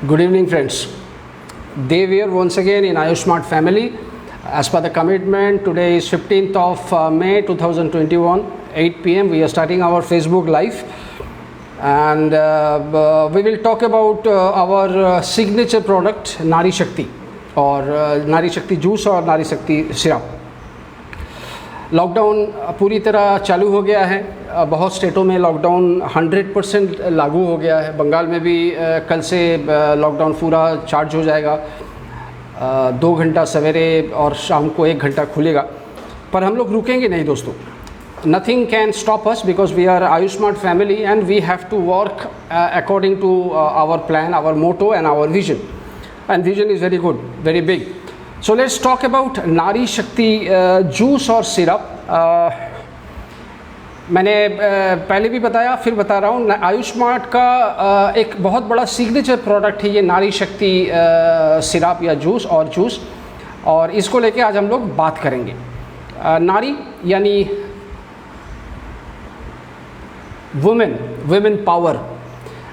Good evening, friends. Day we are once again in Ayushmart family. As per the commitment, today is 15th of May 2021, 8 p.m. We are starting our Facebook Live, and we will talk about our signature product Nari Shakti, or Nari Shakti juice और Nari Shakti syrup. Lockdown पूरी तरह चालू हो गया है. बहुत स्टेटों में lockdown 100% लागू हो गया है. बंगाल में भी कल से लॉकडाउन पूरा चार्ज हो जाएगा. 2 घंटा सवेरे और शाम को 1 घंटा खुलेगा. पर हम लोग रुकेंगे नहीं दोस्तों. Nothing can stop us because we are Ayushmart family and we have to work according to our plan, our motto and our vision. And vision is very good, very big. So let's talk about नारी शक्ति juice और syrup. मैंने पहले भी बताया, फिर बता रहा हूँ. आयुष्मार्ट का एक बहुत बड़ा सिग्नेचर प्रोडक्ट है ये नारी शक्ति सिरप या जूस और इसको लेके आज हम लोग बात करेंगे. नारी यानी वुमेन पावर.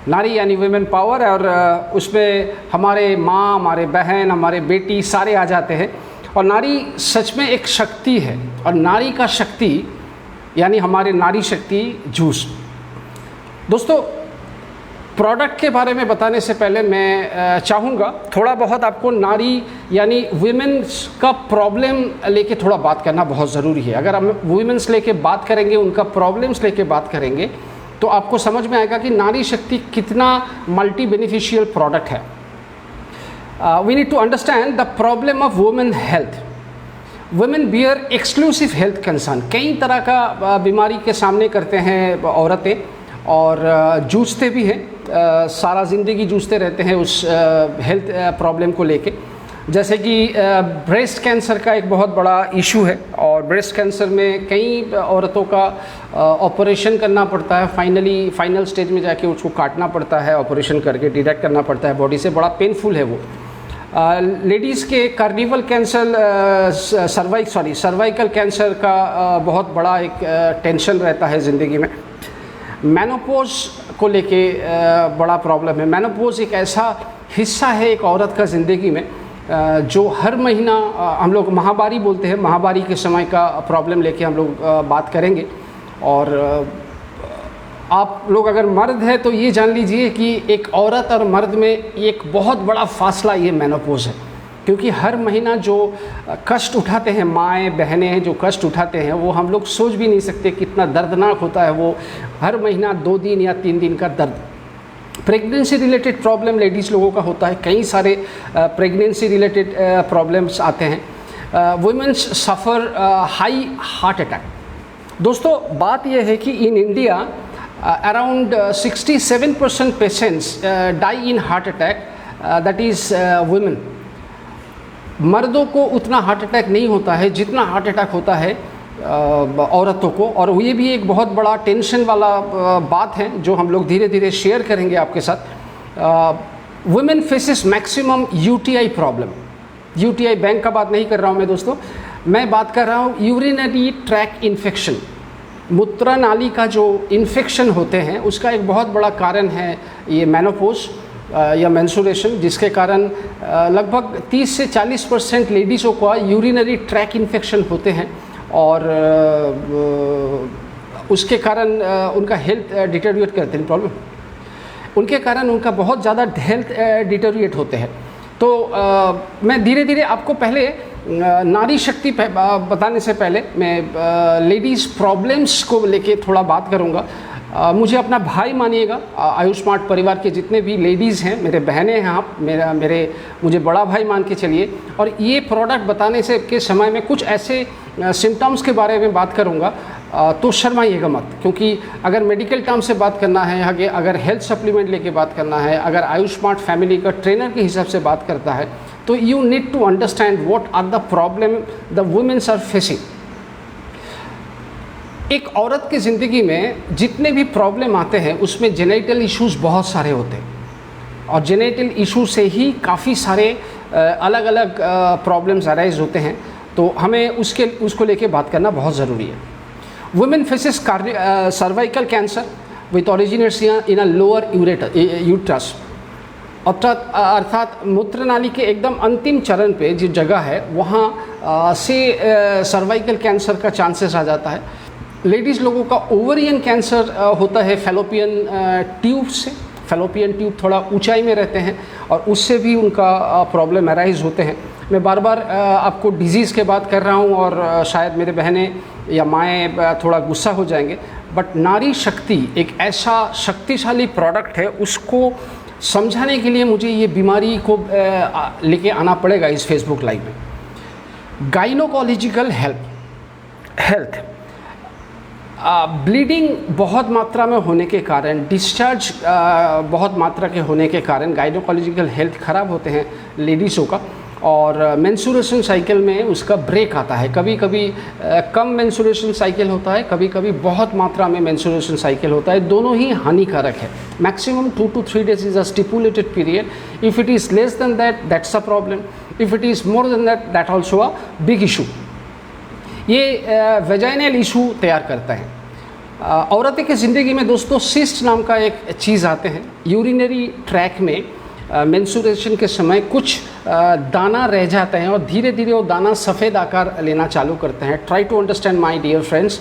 नारी यानी वुमेन पावर, और उसमें हमारे माँ, हमारे बहन, हमारे बेटी सारे आ जाते हैं. और नारी सच में एक शक्ति है, और नारी का शक्ति यानी हमारे नारी शक्ति जूस. दोस्तों, प्रोडक्ट के बारे में बताने से पहले मैं चाहूँगा थोड़ा बहुत आपको नारी यानी वुमेन्स का प्रॉब्लम लेके थोड़ा बात करना बहुत ज़रूरी है. अगर हम वुमेन्स लेके बात करेंगे, उनका प्रॉब्लम्स लेके बात करेंगे, तो आपको समझ में आएगा कि नारी शक्ति कितना मल्टी बेनिफिशियल प्रोडक्ट है. We need to understand the problem of women health. Women bear exclusive health concern. कई तरह का बीमारी के सामने करते हैं औरतें, और जूझते भी हैं. सारा ज़िंदगी जूझते रहते हैं उस हेल्थ प्रॉब्लम को लेके. जैसे कि ब्रेस्ट कैंसर का एक बहुत बड़ा इशू है, और ब्रेस्ट कैंसर में कई औरतों का ऑपरेशन करना पड़ता है. फाइनल स्टेज में जाके उसको काटना पड़ता है, ऑपरेशन करके डिटेक्ट करना पड़ता है बॉडी से. बड़ा पेनफुल है वो. लेडीज़ के कार्निवल कैंसर, सर्वाइकल कैंसर का बहुत बड़ा एक टेंशन रहता है ज़िंदगी में. मेनोपॉज को लेके बड़ा प्रॉब्लम है. मेनोपॉज एक ऐसा हिस्सा है एक औरत का ज़िंदगी में जो हर महीना, हम लोग महावारी बोलते हैं, महावारी के समय का प्रॉब्लम लेके हम लोग बात करेंगे. और आप लोग अगर मर्द है तो ये जान लीजिए कि एक औरत और मर्द में एक बहुत बड़ा फासला ये मेनोपॉज है. क्योंकि हर महीना जो कष्ट उठाते हैं माएँ बहनें, जो कष्ट उठाते हैं वो हम लोग सोच भी नहीं सकते कितना दर्दनाक होता है वो. हर महीना 2 दिन या 3 दिन का दर्द. प्रेगनेंसी रिलेटेड प्रॉब्लम लेडीज़ लोगों का होता है. कई सारे प्रेगनेंसी रिलेटेड प्रॉब्लम्स आते हैं. Womens suffer high heart attack. दोस्तों, बात यह है कि in India around 67% patients die in heart attack, that is women. मर्दों को उतना हार्ट अटैक नहीं होता है जितना हार्ट अटैक होता है औरतों को. और ये भी एक बहुत बड़ा टेंशन वाला बात है जो हम लोग धीरे धीरे शेयर करेंगे आपके साथ. Women faces maximum UTI problem. UTI bank का बात नहीं कर रहा हूँ मैं दोस्तों, मैं बात कर रहा हूँ यूरिनरी ट्रैक इन्फेक्शन. मूत्रनाली का जो इन्फेक्शन होते हैं उसका एक बहुत बड़ा कारण है ये मेनोपॉज या मेंस्ट्रुएशन, जिसके कारण लगभग 30 से 40% लेडीज़ों को यूरिनरी ट्रैक इन्फेक्शन होते हैं. और उसके कारण उनका हेल्थ डिटेरियोरेट करते हैं. प्रॉब्लम उनके कारण उनका बहुत ज़्यादा हेल्थ डिटेरियोरेट होते हैं. तो मैं धीरे धीरे आपको पहले नारी शक्ति बताने से पहले मैं लेडीज़ प्रॉब्लम्स को लेके थोड़ा बात करूँगा. मुझे अपना भाई मानिएगा. आयुष्मार्ट परिवार के जितने भी लेडीज़ हैं, मेरे बहनें हैं, आप मुझे बड़ा भाई मान के चलिए. और ये प्रोडक्ट बताने से के समय में कुछ ऐसे सिम्टम्स के बारे में बात करूँगा तो शर्माइएगा मत. क्योंकि अगर मेडिकल टर्म से बात करना है, अगर हेल्थ सप्लीमेंट लेके बात करना है, अगर आयुष्मार्ट फैमिली का ट्रेनर के हिसाब से बात करता है, तो you need to understand what are the problem the womens are facing. एक औरत की ज़िंदगी में जितने भी प्रॉब्लम आते हैं उसमें जेनेटल इश्यूज़ बहुत सारे होते हैं, और जेनेटल इशू से ही काफ़ी सारे अलग अलग प्रॉब्लम्स अराइज होते हैं. तो हमें उसको लेके बात करना बहुत ज़रूरी है. Women faces cervical cancer with originates in a lower uterus. अर्थात मूत्र नाली के एकदम अंतिम चरण पे जो जगह है वहाँ से सर्वाइकल कैंसर का चांसेस आ जाता है। लेडीज़ लोगों का ओवरियन कैंसर होता है फैलोपियन ट्यूब से। फैलोपियन ट्यूब थोड़ा ऊंचाई में रहते हैं और उससे भी उनका प्रॉब्लम अराइज होते हैं। मैं बार बार आपको डिजीज़ के बात कर रहा हूँ और शायद मेरे बहनें या माएँ थोड़ा गुस्सा हो जाएंगे, बट नारी शक्ति एक ऐसा शक्तिशाली प्रोडक्ट है, उसको समझाने के लिए मुझे ये बीमारी को लेके आना पड़ेगा इस फेसबुक लाइव में। गाइनोकोलॉजिकल हेल्थ ब्लीडिंग बहुत मात्रा में होने के कारण, डिस्चार्ज बहुत मात्रा के होने के कारण गाइनोकोलॉजिकल हेल्थ ख़राब होते हैं लेडीज़ों का, और मेंस्ट्रुएशन साइकिल में उसका ब्रेक आता है। कभी कभी कम मेंस्ट्रुएशन साइकिल होता है, कभी कभी बहुत मात्रा में मेंस्ट्रुएशन साइकिल होता है। दोनों ही हानिकारक है। Maximum 2 to 3 days is a stipulated period. If it is less than that, that's a problem. If it is more than that, that also a big issue. ये वेजाइनल इशू तैयार करता है। औरतें की ज़िंदगी में दोस्तों सिस्ट नाम का एक चीज़ आते हैं। यूरिनरी ट्रैक में मेंस्ट्रुएशन के समय कुछ दाना रह जाते हैं और धीरे धीरे वो दाना सफ़ेद आकार लेना चालू करते हैं। Try to understand my dear friends,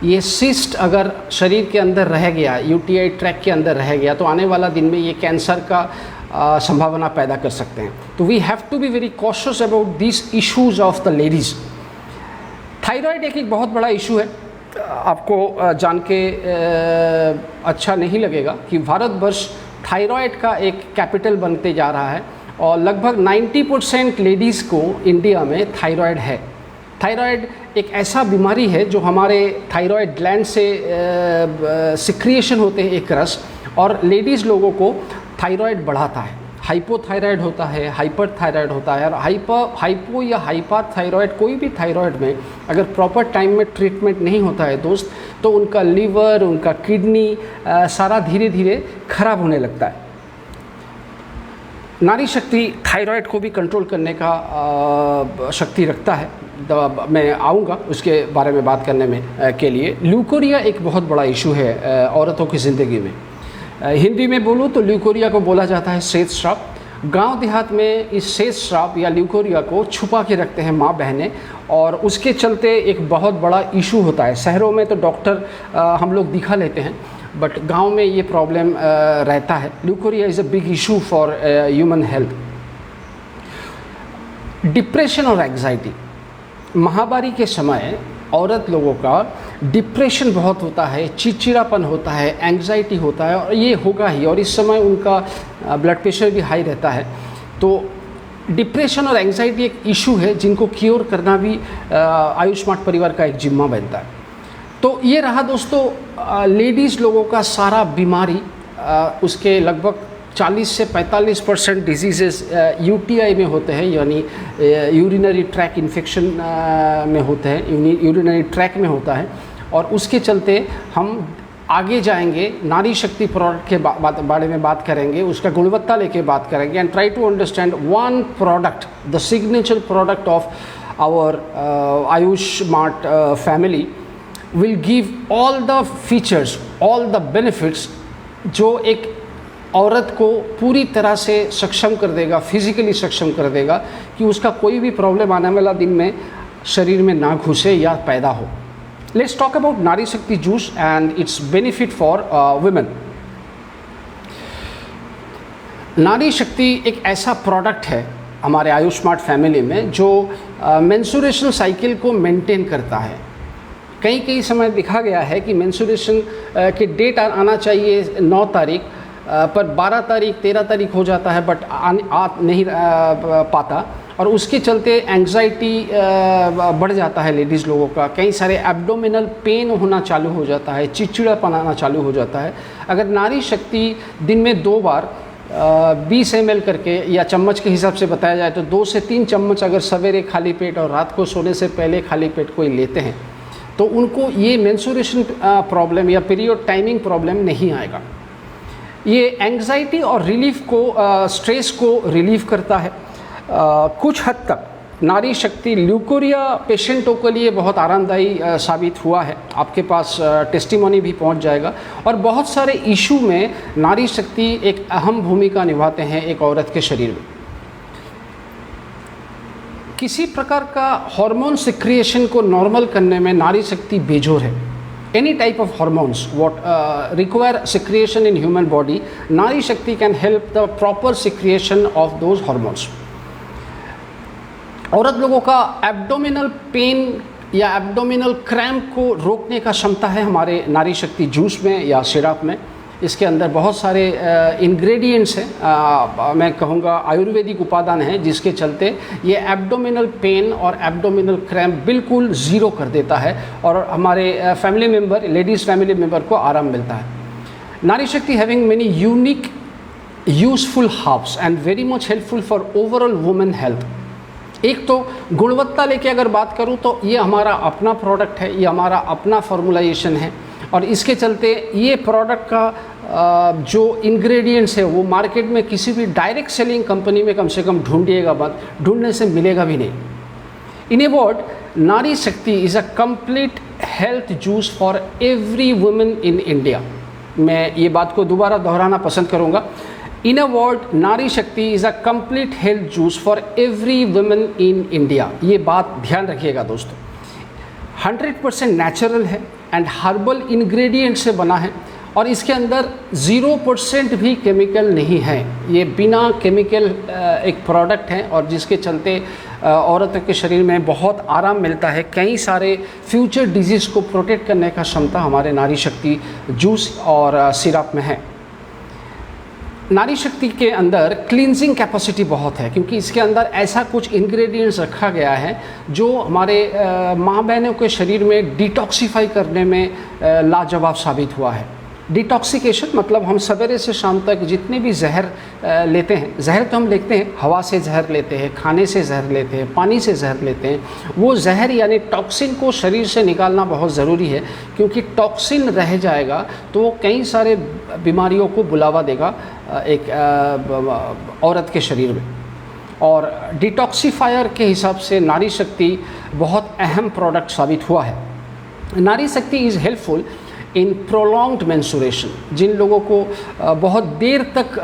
ये सिस्ट अगर शरीर के अंदर रह गया, यूटीआई ट्रैक के अंदर रह गया, तो आने वाला दिन में ये कैंसर का संभावना पैदा कर सकते हैं। तो we have to be very cautious about this issues of the ladies. Thyroid एक बहुत बड़ा इशू है। आपको जान के अच्छा नहीं लगेगा कि भारतवर्ष थायराइड का एक कैपिटल बनते जा रहा है और लगभग 90% लेडीज़ को इंडिया में थायराइड है। थायराइड एक ऐसा बीमारी है जो हमारे थायराइड ग्लैंड से सिक्रिएशन होते हैं एक रस, और लेडीज़ लोगों को थायराइड बढ़ाता है। हाइपोथायराइड होता है, हाइपर थायराइड होता है, और हाइपो या हाइपर थायराइड, कोई भी थायराइड में अगर प्रॉपर टाइम में ट्रीटमेंट नहीं होता है दोस्त, तो उनका लीवर, उनका किडनी सारा धीरे धीरे खराब होने लगता है। नारी शक्ति थायराइड को भी कंट्रोल करने का शक्ति रखता है। मैं आऊँगा उसके बारे में बात करने में के लिए। ल्यूकोरिया एक बहुत बड़ा इशू है औरतों की ज़िंदगी में। हिंदी में बोलूँ तो ल्यूकोरिया को बोला जाता है श्वेत श्राप। गांव देहात में इस श्वेत श्राप या ल्यूकोरिया को छुपा के रखते हैं माँ बहनें, और उसके चलते एक बहुत बड़ा इशू होता है। शहरों में तो डॉक्टर हम लोग दिखा लेते हैं, बट गांव में ये प्रॉब्लम रहता है। Leucorrhoea is a big issue for human health. Depression और एंग्जाइटी, महामारी के समय औरत लोगों का डिप्रेशन बहुत होता है, चिड़चिड़ापन होता है, एंग्जाइटी होता है, और ये होगा ही। और इस समय उनका ब्लड प्रेशर भी हाई रहता है। तो डिप्रेशन और एंग्जाइटी एक इशू है जिनको क्योर करना भी आयुष्मान परिवार का एक जिम्मा बनता है। तो ये रहा दोस्तों लेडीज़ लोगों का सारा बीमारी। उसके लगभग 40 से 45% डिजीज़ेस यूटीआई में होते हैं, यानी यूरिनरी ट्रैक इन्फेक्शन में होते हैं, यूरिनरी ट्रैक में होता है। और उसके चलते हम आगे जाएंगे, नारी शक्ति प्रोडक्ट के बारे में बात करेंगे, उसका गुणवत्ता लेके बात करेंगे, and try to understand one product, the signature product of our Ayush mart family will give all the features, all the benefits जो एक औरत को पूरी तरह से सक्षम कर देगा, फिजिकली सक्षम कर देगा कि उसका कोई भी प्रॉब्लम आने वाला दिन में शरीर में ना घुसे या पैदा हो। लेट्स टॉक अबाउट नारी शक्ति juice and it's benefit for women. नारी शक्ति एक ऐसा प्रोडक्ट है हमारे आयुष्मान फैमिली में जो मेंस्ट्रुएशन साइकिल को मेंटेन करता है। कई समय दिखा गया है कि मेंस्ट्रुएशन के डेट आना चाहिए 9 तारीख, पर 12 तारीख 13 तारीख हो जाता है, बट आ नहीं पाता, और उसके चलते एंग्जाइटी बढ़ जाता है लेडीज़ लोगों का। कई सारे एब्डोमिनल पेन होना चालू हो जाता है, चिड़चिड़ापन आना चालू हो जाता है। अगर नारी शक्ति दिन में 2 बार 20 ml करके, या चम्मच के हिसाब से बताया जाए तो 2 से 3 चम्मच अगर सवेरे खाली पेट और रात को सोने से पहले खाली पेट कोई लेते हैं, तो उनको ये मेंस्ट्रुएशन प्रॉब्लम या पीरियड टाइमिंग प्रॉब्लम नहीं आएगा। ये एंग्जाइटी और रिलीफ को, स्ट्रेस को रिलीव करता है कुछ हद तक। नारी शक्ति ल्यूकोरिया पेशेंटों के लिए बहुत आरामदायी साबित हुआ है। आपके पास टेस्टिमोनी भी पहुंच जाएगा। और बहुत सारे इशू में नारी शक्ति एक अहम भूमिका निभाते हैं एक औरत के शरीर में। किसी प्रकार का हार्मोन सिक्रिएशन को नॉर्मल करने में नारी शक्ति बेजोर है। Any type of hormones what require secretion in human body, Nari Shakti can help the proper secretion of those hormones. औरत लोगों का एब्डोमिनल पेन या एब्डोमिनल क्रैम्प को रोकने का क्षमता है हमारे नारी शक्ति जूस में या सिरप में। इसके अंदर बहुत सारे इंग्रेडिएंट्स हैं, मैं कहूँगा आयुर्वेदिक उपादान हैं, जिसके चलते ये एब्डोमिनल पेन और एब्डोमिनल क्रैम्प बिल्कुल ज़ीरो कर देता है और हमारे family member, ladies family member को आराम मिलता है। नारी शक्ति having many unique useful herbs and very much helpful for overall women health. एक तो गुणवत्ता लेके अगर बात करूँ तो ये हमारा अपना प्रोडक्ट है, ये हमारा अपना फॉर्मुलाइजेशन है और इसके चलते ये प्रोडक्ट का जो इंग्रेडिएंट्स है वो मार्केट में किसी भी डायरेक्ट सेलिंग कंपनी में कम से कम ढूंढिएगा मत, ढूंढने से मिलेगा भी नहीं। इन ए वर्ड, नारी Shakti is a complete health juice for every women in India. मैं ये बात को दोबारा दोहराना पसंद करूँगा। इन अ वर्ड, नारी Shakti is a complete health juice for every women in India. ये बात ध्यान रखिएगा दोस्तों। 100% नेचुरल है एंड हर्बल इंग्रेडिएंट से बना है और इसके अंदर 0% भी केमिकल नहीं है। ये बिना केमिकल एक प्रोडक्ट है और जिसके चलते औरत के शरीर में बहुत आराम मिलता है। कई सारे फ्यूचर डिजीज़ को प्रोटेक्ट करने का क्षमता हमारे नारी शक्ति जूस और सिरप में है। नारी शक्ति के अंदर क्लींजिंग कैपेसिटी बहुत है क्योंकि इसके अंदर ऐसा कुछ इंग्रेडिएंट्स रखा गया है जो हमारे माँ बहनों के शरीर में डिटॉक्सिफाई करने में लाजवाब साबित हुआ है। डिटॉक्सिकेशन मतलब हम सवेरे से शाम तक जितने भी जहर लेते हैं, जहर तो हम लेते हैं, हवा से जहर लेते हैं, खाने से जहर लेते हैं, पानी से जहर लेते हैं, वो जहर यानी टॉक्सिन को शरीर से निकालना बहुत ज़रूरी है क्योंकि टॉक्सिन रह जाएगा तो वो कई सारे बीमारियों को बुलावा देगा एक औरत के शरीर में। और डिटॉक्सिफायर के हिसाब से नारी शक्ति बहुत अहम प्रोडक्ट साबित हुआ है। Nari Shakti is helpful in prolonged menstruation. जिन लोगों को बहुत देर तक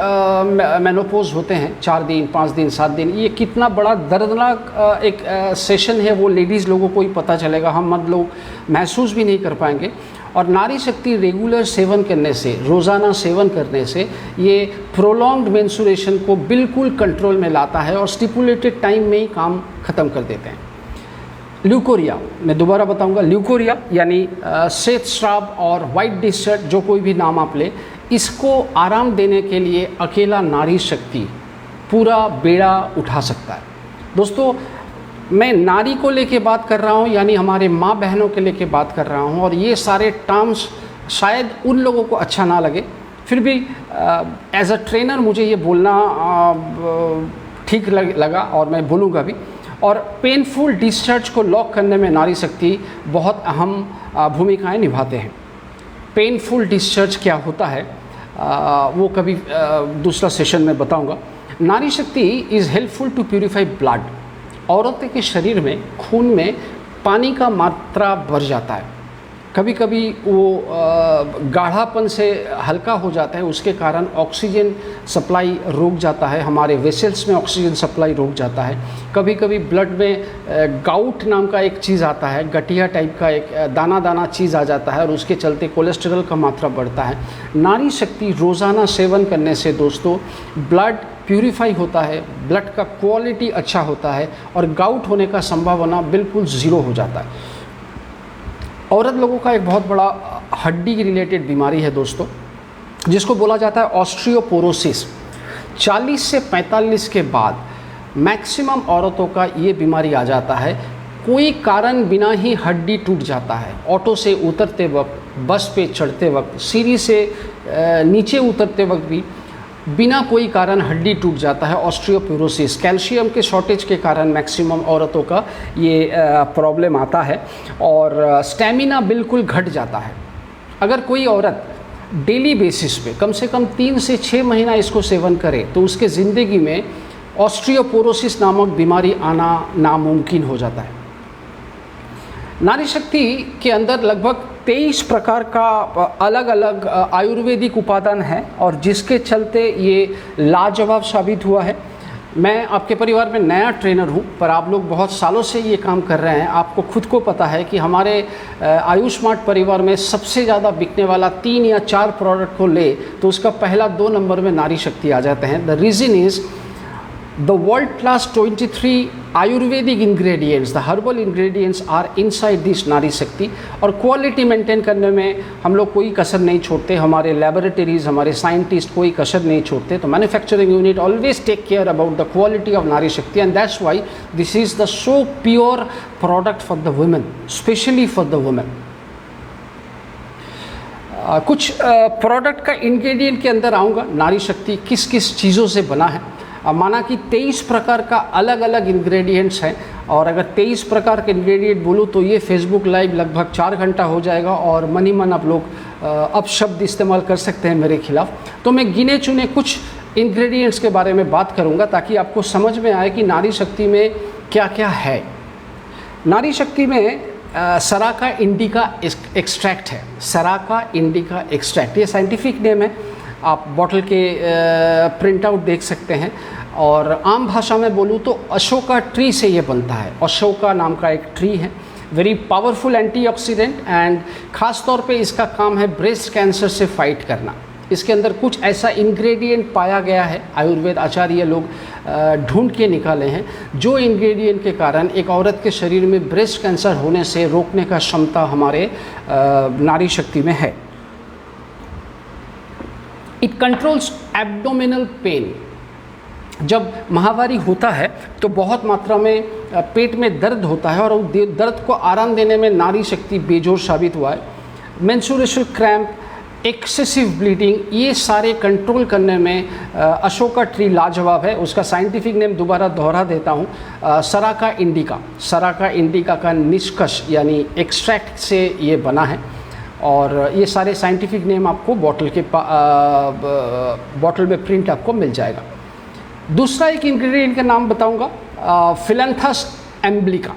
मेनोपॉज होते हैं, 4 दिन 5 दिन 7 दिन, ये कितना बड़ा दर्दनाक एक सेशन है वो लेडीज़ लोगों को ही पता चलेगा, हम मर्द लोग महसूस भी नहीं कर पाएंगे। और नारी शक्ति रेगुलर सेवन करने से, रोज़ाना सेवन करने से ये प्रोलॉन्ग्ड मेंस्ट्रुएशन को बिल्कुल कंट्रोल में लाता है और स्टिपुलेटेड टाइम में ही काम ख़त्म कर देते हैं। ल्यूकोरिया, मैं दोबारा बताऊंगा, ल्यूकोरिया यानी श्वेत स्राव और वाइट डिस्चार्ज, जो कोई भी नाम आप ले, इसको आराम देने के लिए अकेला नारी शक्ति पूरा बेड़ा उठा सकता है। दोस्तों, मैं नारी को लेके बात कर रहा हूँ, यानी हमारे माँ बहनों के लेके बात कर रहा हूँ और ये सारे टर्म्स शायद उन लोगों को अच्छा ना लगे, फिर भी एज अ ट्रेनर मुझे ये बोलना ठीक लगा और मैं बोलूँगा भी। और पेनफुल डिस्चार्ज को लॉक करने में नारी शक्ति बहुत अहम भूमिकाएं निभाते हैं। पेनफुल डिस्चार्ज क्या होता है वो कभी दूसरा सेशन में बताऊंगा। Nari Shakti is helpful to purify blood. औरत के शरीर में, खून में पानी का मात्रा बढ़ जाता है, कभी कभी वो गाढ़ापन से हल्का हो जाता है, उसके कारण ऑक्सीजन सप्लाई रुक जाता है, हमारे वेसल्स में ऑक्सीजन सप्लाई रुक जाता है। कभी कभी ब्लड में गाउट नाम का एक चीज़ आता है, गठिया टाइप का एक दाना दाना चीज़ आ जाता है और उसके चलते कोलेस्ट्रॉल का मात्रा बढ़ता है। नारी शक्ति रोज़ाना सेवन करने से दोस्तों ब्लड प्यूरिफाई होता है, ब्लड का क्वालिटी अच्छा होता है और गाउट होने का संभावना बिल्कुल ज़ीरो हो जाता है। औरत लोगों का एक बहुत बड़ा हड्डी रिलेटेड बीमारी है दोस्तों, जिसको बोला जाता है ऑस्टियोपोरोसिस। 40 से 45 के बाद मैक्सिमम औरतों का ये बीमारी आ जाता है। कोई कारण बिना ही हड्डी टूट जाता है। ऑटो से उतरते वक्त, बस पे चढ़ते वक्त, सीढ़ी से नीचे उतरते वक्त भी बिना कोई कारण हड्डी टूट जाता है, ऑस्टियोपोरोसिस। कैल्शियम के शॉर्टेज के कारण मैक्सिमम औरतों का ये प्रॉब्लम आता है और स्टेमिना बिल्कुल घट जाता है। अगर कोई औरत डेली बेसिस पे कम से कम 3 से 6 महीना इसको सेवन करे तो उसके ज़िंदगी में ऑस्टियोपोरोसिस नामक बीमारी आना नामुमकिन हो जाता है। नारी शक्ति के अंदर लगभग 23 प्रकार का अलग अलग आयुर्वेदिक उपादान है और जिसके चलते ये लाजवाब साबित हुआ है। मैं आपके परिवार में नया ट्रेनर हूँ, पर आप लोग बहुत सालों से ये काम कर रहे हैं। आपको खुद को पता है कि हमारे आयुष स्मार्ट परिवार में सबसे ज़्यादा बिकने वाला 3 या 4 प्रोडक्ट को ले तो उसका पहला 2 नंबर में नारी शक्ति आ जाते हैं। The reason is the world class 23 ayurvedic ingredients, the herbal ingredients are inside this Nari Shakti. और क्वालिटी मेंटेन करने में हम लोग कोई कसर नहीं छोड़ते, हमारे लेबोरेटरीज, हमारे साइंटिस्ट कोई कसर नहीं छोड़ते। तो manufacturing unit always take care about the quality of Nari Shakti and that's why this is the so pure product for the women, specially for the women. कुछ प्रोडक्ट का इंग्रेडिएंट के अंदर आऊँगा, नारी शक्ति किस किस चीज़ों से बना है। माना कि 23 प्रकार का अलग अलग इंग्रेडिएंट्स हैं और अगर 23 प्रकार के इंग्रेडिएंट बोलूँ तो ये फेसबुक लाइव लगभग 4 घंटा हो जाएगा और मन ही मन आप लोग अपशब्द इस्तेमाल कर सकते हैं मेरे खिलाफ। तो मैं गिने चुने कुछ इंग्रेडिएंट्स के बारे में बात करूँगा ताकि आपको समझ में आए कि नारी शक्ति में क्या क्या है। नारी शक्ति में सराका इंडिका एक्सट्रैक्ट है। सराका इंडिका एक्सट्रैक्ट ये साइंटिफिक नेम है, आप बॉटल के प्रिंट आउट देख सकते हैं। और आम भाषा में बोलूँ तो अशोका ट्री से ये बनता है। अशोका नाम का एक ट्री है, वेरी पावरफुल एंटीऑक्सीडेंट एंड ख़ास तौर पे इसका काम है ब्रेस्ट कैंसर से फाइट करना। इसके अंदर कुछ ऐसा इंग्रेडिएंट पाया गया है, आयुर्वेद आचार्य लोग ढूंढ के निकाले हैं, जो इंग्रेडिएंट के कारण एक औरत के शरीर में ब्रेस्ट कैंसर होने से रोकने का क्षमता हमारे नारी शक्ति में है। It controls abdominal pain. जब माहवारी होता है तो बहुत मात्रा में पेट में दर्द होता है और दर्द को आराम देने में नारी शक्ति बेजोर साबित हुआ है। मेंस्ट्रुएशन क्रैम्प, एक्सेसिव ब्लीडिंग, ये सारे कंट्रोल करने में अशोका ट्री लाजवाब है। उसका साइंटिफिक नेम दोबारा दोहरा देता हूँ, सराका इंडिका। सराका इंडिका का निष्कर्ष यानी एक्सट्रैक्ट से ये बना है और ये सारे साइंटिफिक नेम आपको बॉटल में प्रिंट आपको मिल जाएगा। दूसरा एक इंग्रेडिएंट का नाम बताऊंगा, फिलैंथस एम्ब्लिका।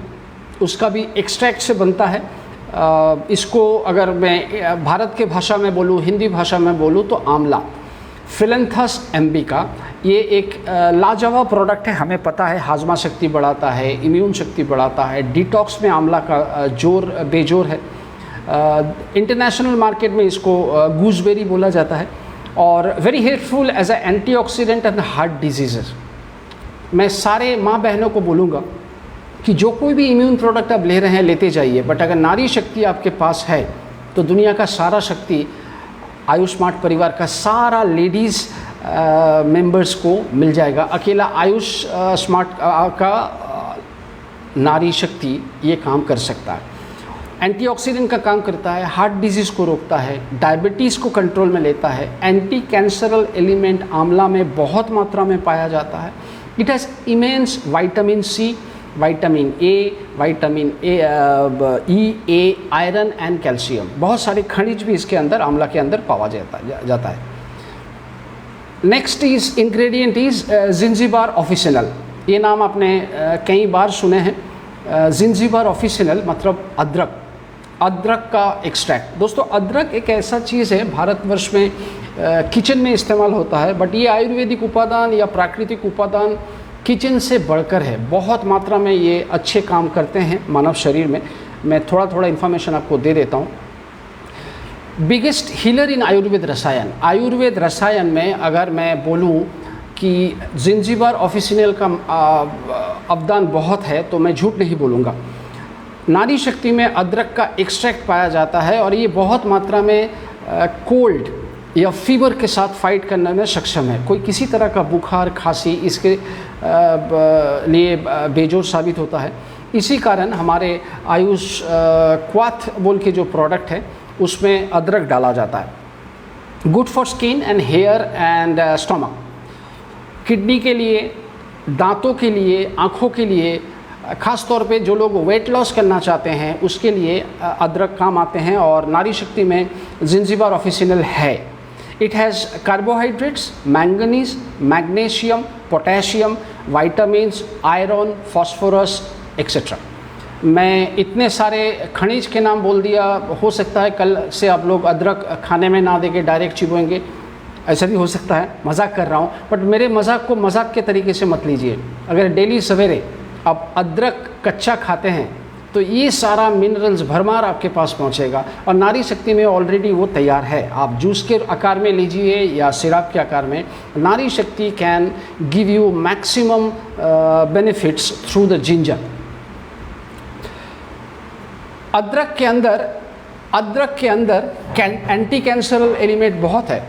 उसका भी एक्सट्रैक्ट से बनता है। इसको अगर मैं भारत के भाषा में बोलूँ, हिंदी भाषा में बोलूँ तो आंवला। फिलैंथस एम्बिका ये एक लाजवाब प्रोडक्ट है। हमें पता है हाजमा शक्ति बढ़ाता है, इम्यून शक्ति बढ़ाता है, डिटॉक्स में आंवला का बेजोर है। इंटरनेशनल मार्केट में इसको गूसबेरी बोला जाता है और very helpful as a antioxidant and heart diseases. मैं सारे माँ बहनों को बोलूँगा कि जो कोई भी इम्यून प्रोडक्ट आप ले रहे हैं लेते जाइए, बट अगर नारी शक्ति आपके पास है तो दुनिया का सारा शक्ति आयुष स्मार्ट परिवार का सारा लेडीज़ मेंबर्स को मिल जाएगा। अकेला आयुष स्मार्ट का नारी शक्ति ये काम कर सकता है। एंटीऑक्सीडेंट का काम करता है, हार्ट डिजीज़ को रोकता है, डायबिटीज़ को कंट्रोल में लेता है। एंटी कैंसरल एलिमेंट आंवला में बहुत मात्रा में पाया जाता है। It has immense vitamin C, vitamin A, vitamin E, A, iron and calcium. बहुत सारे खनिज भी इसके अंदर आंवला के अंदर पावा जाता है। Next is ingredient is zingiber officinale. ये नाम आपने कई बार सुने हैं। जिंजीबार ऑफिशिनल मतलब अदरक, अदरक का एक्सट्रैक्ट। दोस्तों अदरक एक ऐसा चीज़ है भारतवर्ष में किचन में इस्तेमाल होता है, बट ये आयुर्वेदिक उपादान या प्राकृतिक उपादान किचन से बढ़कर है। बहुत मात्रा में ये अच्छे काम करते हैं मानव शरीर में। मैं थोड़ा थोड़ा इन्फॉर्मेशन आपको दे देता हूँ। बिगेस्ट हीलर इन आयुर्वेद रसायन। आयुर्वेद रसायन में अगर मैं बोलूँ कि जिंजीबार ऑफिशिनल का अवदान बहुत है तो मैं झूठ नहीं बोलूँगा। नारी शक्ति में अदरक का एक्सट्रैक्ट पाया जाता है और ये बहुत मात्रा में कोल्ड या फीवर के साथ फाइट करने में सक्षम है। कोई किसी तरह का बुखार, खांसी इसके लिए बेजोर साबित होता है। इसी कारण हमारे आयुष क्वाथ बोल के जो प्रोडक्ट है उसमें अदरक डाला जाता है। Good for skin and hair and stomach. Kidney के लिए, दांतों के लिए, आँखों के लिए, ख़ास तौर पे जो लोग वेट लॉस करना चाहते हैं उसके लिए अदरक काम आते हैं और नारी शक्ति में जिंजीबार ऑफिशिनल है। It has carbohydrates, manganese, magnesium, potassium vitamins, iron, phosphorus etcetera. मैं इतने सारे खनिज के नाम बोल दिया, हो सकता है कल से आप लोग अदरक खाने में ना देके डायरेक्ट चिबोएंगे, ऐसा भी हो सकता है, मजाक कर रहा हूँ, बट मेरे मजाक को मजाक के तरीके से मत लीजिए। अगर डेली सवेरे आप अदरक कच्चा खाते हैं तो ये सारा मिनरल्स भरमार आपके पास पहुंचेगा, और नारी शक्ति में ऑलरेडी वो तैयार है। आप जूस के आकार में लीजिए या सिरप के आकार में, नारी Shakti can give you maximum benefits through the ginger. अदरक के अंदर एंटी कैंसरल एलिमेंट बहुत है।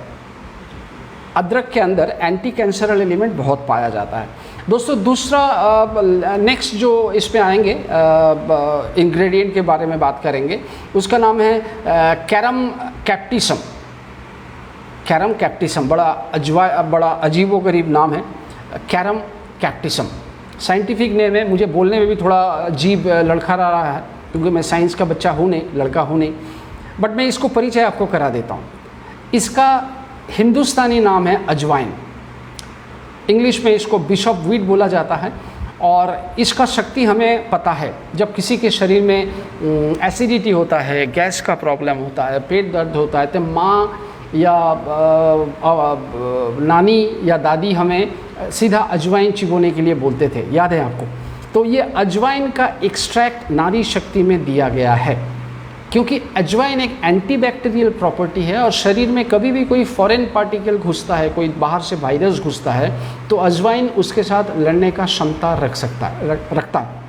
अदरक के अंदर एंटी कैंसरल एलिमेंट बहुत पाया जाता है। दोस्तों दूसरा नेक्स्ट जो इसमें आएंगे इंग्रेडिएंट के बारे में बात करेंगे, उसका नाम है कैरम कैप्टिसम। कैरम कैप्टिसम बड़ा अजीबोगरीब नाम है, कैरम कैप्टिसम साइंटिफिक नेम है। मुझे बोलने में भी थोड़ा अजीब लड़खड़ा रहा है क्योंकि मैं साइंस का बच्चा हूँ नहीं, लड़का हूँ नहीं, बट मैं इसको परिचय आपको करा देता हूँ। इसका हिंदुस्तानी नाम है अजवाइन, इंग्लिश में इसको बिशप वीट बोला जाता है। और इसका शक्ति हमें पता है, जब किसी के शरीर में एसिडिटी होता है, गैस का प्रॉब्लम होता है, पेट दर्द होता है, तो माँ या नानी या दादी हमें सीधा अजवाइन चिबोने के लिए बोलते थे, याद है आपको? तो ये अजवाइन का एक्सट्रैक्ट नारी शक्ति में दिया गया है, क्योंकि अजवाइन एक एंटीबैक्टीरियल प्रॉपर्टी है, और शरीर में कभी भी कोई फॉरेन पार्टिकल घुसता है, कोई बाहर से वायरस घुसता है, तो अजवाइन उसके साथ लड़ने का क्षमता रखता है।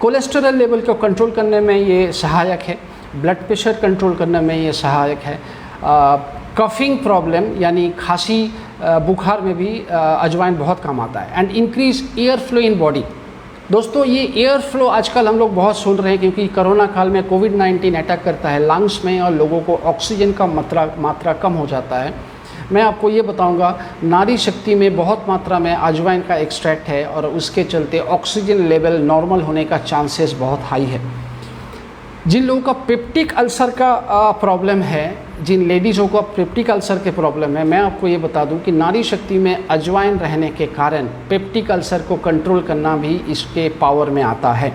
कोलेस्टेरॉल लेवल को कंट्रोल करने में ये सहायक है, ब्लड प्रेशर कंट्रोल करने में ये सहायक है, कफिंग प्रॉब्लम यानी खांसी बुखार में भी अजवाइन बहुत काम आता है। And increase air flow in body. दोस्तों ये एयर फ्लो आजकल हम लोग बहुत सुन रहे हैं, क्योंकि कोरोना काल में कोविड-19 अटैक करता है लंग्स में, और लोगों को ऑक्सीजन का मात्रा कम हो जाता है। मैं आपको ये बताऊंगा, नारी शक्ति में बहुत मात्रा में अजवाइन का एक्सट्रैक्ट है, और उसके चलते ऑक्सीजन लेवल नॉर्मल होने का चांसेस बहुत हाई है। जिन लोगों का पेप्टिक अल्सर का प्रॉब्लम है, जिन लेडीज़ों को पेप्टिक अल्सर के प्रॉब्लम है, मैं आपको ये बता दूं कि नारी शक्ति में अजवाइन रहने के कारण पेप्टिक अल्सर को कंट्रोल करना भी इसके पावर में आता है।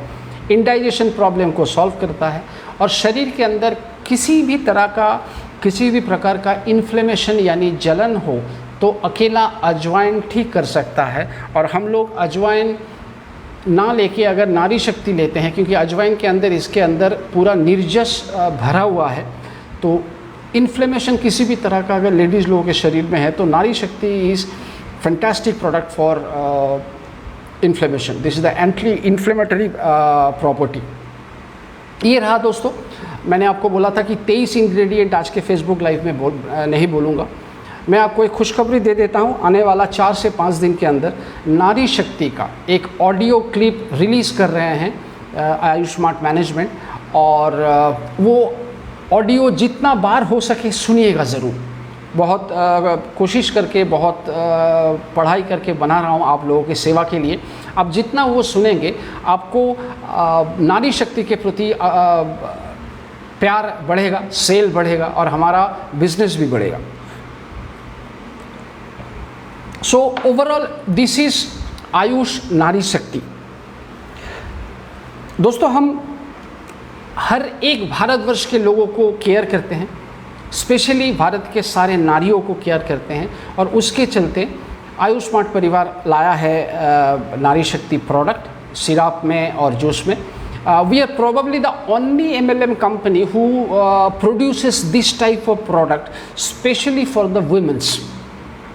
इंडाइजेशन प्रॉब्लम को सॉल्व करता है, और शरीर के अंदर किसी भी प्रकार का इन्फ्लेमेशन यानी जलन हो तो अकेला अजवाइन ठीक कर सकता है। और हम लोग अजवाइन ना लेके अगर नारी शक्ति लेते हैं, क्योंकि अजवाइन के अंदर इसके अंदर पूरा निर्जस भरा हुआ है, तो इन्फ्लेमेशन किसी भी तरह का अगर लेडीज़ लोगों के शरीर में है तो नारी Shakti is fantastic product for inflammation. This is the anti inflammatory property. ये रहा दोस्तों, मैंने आपको बोला था कि 23 इंग्रेडिएंट आज के फेसबुक लाइव में नहीं बोलूँगा। मैं आपको एक खुशखबरी दे देता हूँ, आने वाला 4 से 5 दिन के अंदर नारी शक्ति का एक ऑडियो क्लिप रिलीज़ कर रहे हैं आयुष स्मार्ट मैनेजमेंट, और वो ऑडियो जितना बार हो सके सुनिएगा ज़रूर। बहुत कोशिश करके, बहुत पढ़ाई करके बना रहा हूँ आप लोगों की सेवा के लिए। आप जितना वो सुनेंगे, आपको नारी शक्ति के प्रति प्यार बढ़ेगा, सेल बढ़ेगा, और हमारा बिजनेस भी बढ़ेगा। So overall this is Ayush नारी शक्ति। दोस्तों हम हर एक भारतवर्ष के लोगों को केयर करते हैं, स्पेशली भारत के सारे नारियों को केयर करते हैं, और उसके चलते आयुष स्मार्ट परिवार लाया है नारी शक्ति प्रोडक्ट सिरप में और जूस में। We are probably the only MLM company who produces this type of product specially for the womens.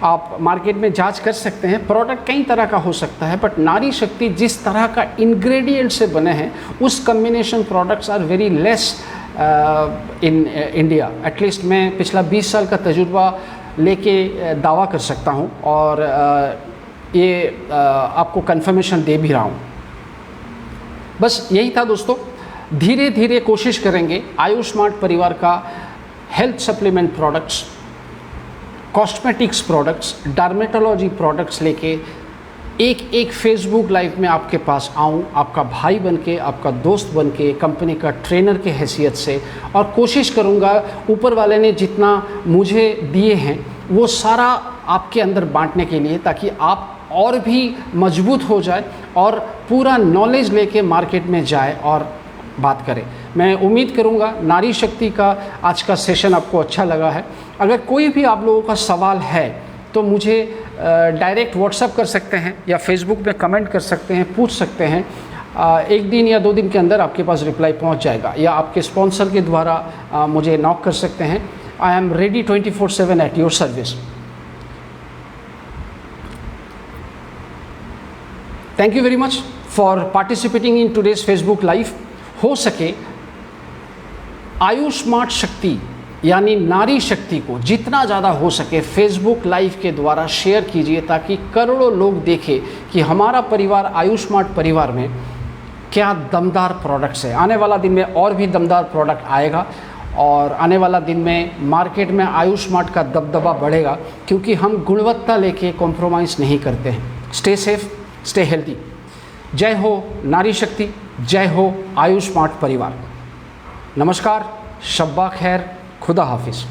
आप मार्केट में जांच कर सकते हैं, प्रोडक्ट कई तरह का हो सकता है, बट नारी शक्ति जिस तरह का इंग्रेडिएंट से बने हैं उस combination products are very less in India. At least मैं पिछला 20 साल का तजुर्बा लेके दावा कर सकता हूं, और ये आपको कंफर्मेशन दे भी रहा हूं। बस यही था दोस्तों, धीरे धीरे कोशिश करेंगे आयुष स्मार्ट परिवार का health supplement products, cosmetics products, dermatology products लेके एक फेसबुक लाइव में आपके पास आऊँ, आपका भाई बनके, आपका दोस्त बनके, कंपनी का ट्रेनर के हैसियत से, और कोशिश करूँगा ऊपर वाले ने जितना मुझे दिए हैं वो सारा आपके अंदर बांटने के लिए, ताकि आप और भी मजबूत हो जाए और पूरा नॉलेज लेके मार्केट में जाए और बात करें। मैं उम्मीद करूंगा नारी शक्ति का आज का सेशन आपको अच्छा लगा है। अगर कोई भी आप लोगों का सवाल है तो मुझे डायरेक्ट व्हाट्सअप कर सकते हैं या फेसबुक पे कमेंट कर सकते हैं, पूछ सकते हैं। एक दिन या 2 दिन के अंदर आपके पास रिप्लाई पहुंच जाएगा, या आपके स्पॉन्सर के द्वारा मुझे नॉक कर सकते हैं। I am ready 24/7 at your service. Thank you very much for participating in today's Facebook live. हो सके आयुष स्मार्ट शक्ति यानी नारी शक्ति को जितना ज़्यादा हो सके फेसबुक लाइव के द्वारा शेयर कीजिए, ताकि करोड़ों लोग देखें कि हमारा परिवार आयुष स्मार्ट परिवार में क्या दमदार प्रोडक्ट्स है। आने वाला दिन में और भी दमदार प्रोडक्ट आएगा और आने वाला दिन में मार्केट में आयुष स्मार्ट का दबदबा बढ़ेगा, क्योंकि हम गुणवत्ता लेके कॉम्प्रोमाइज़ नहीं करते हैं। Stay safe, stay healthy. जय हो नारी शक्ति, जय हो आयुष स्मार्ट परिवार। नमस्कार, शब्बा खैर, खुदा हाफिज़।